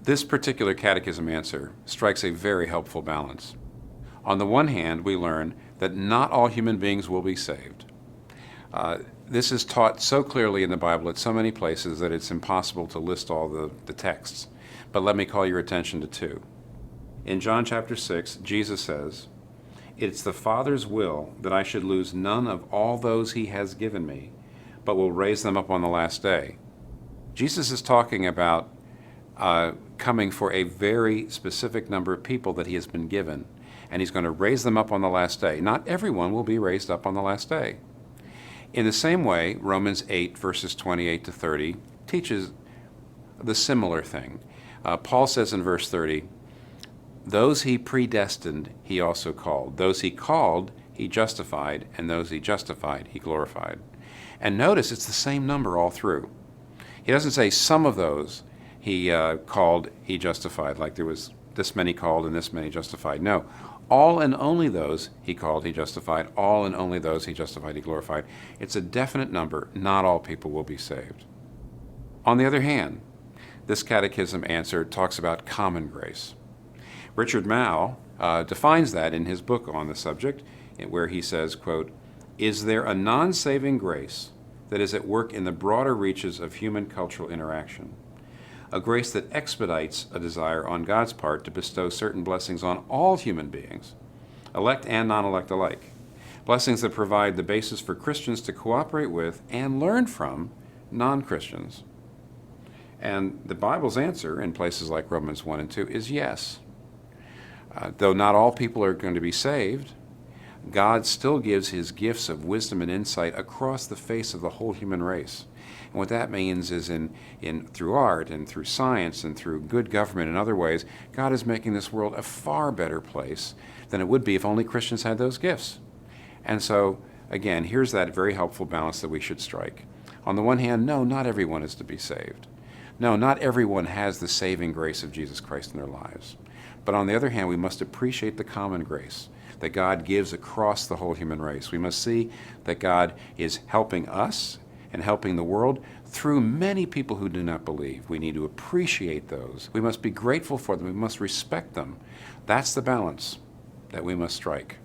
This particular catechism answer strikes a very helpful balance. On the one hand, we learn that not all human beings will be saved. This is taught so clearly in the Bible at so many places that it's impossible to list all the texts. But let me call your attention to two. In John chapter 6, Jesus says, "It's the Father's will that I should lose none of all those he has given me, but will raise them up on the last day." Jesus is talking about coming for a very specific number of people that he has been given, and he's going to raise them up on the last day. Not everyone will be raised up on the last day. In the same way, Romans 8, verses 28 to 30, teaches the similar thing. Paul says in verse 30, "Those he predestined, he also called. Those he called, he justified. And those he justified, he glorified." And notice it's the same number all through. He doesn't say some of those he called, he justified, like there was this many called and this many justified. No, all and only those he called, he justified. All and only those he justified, he glorified. It's a definite number. Not all people will be saved. On the other hand, this catechism answer talks about common grace. Richard Mouw defines that in his book on the subject, where he says, quote, "Is there a non-saving grace that is at work in the broader reaches of human cultural interaction? A grace that expedites a desire on God's part to bestow certain blessings on all human beings, elect and non-elect alike. Blessings that provide the basis for Christians to cooperate with and learn from non-Christians." And the Bible's answer in places like Romans 1 and 2 is yes. Though not all people are going to be saved, God still gives his gifts of wisdom and insight across the face of the whole human race. And what that means is through art and through science and through good government and other ways, God is making this world a far better place than it would be if only Christians had those gifts. And so, again, here's that very helpful balance that we should strike. On the one hand, no, not everyone is to be saved. No, not everyone has the saving grace of Jesus Christ in their lives. But on the other hand, we must appreciate the common grace that God gives across the whole human race. We must see that God is helping us and helping the world through many people who do not believe. We need to appreciate those. We must be grateful for them. We must respect them. That's the balance that we must strike.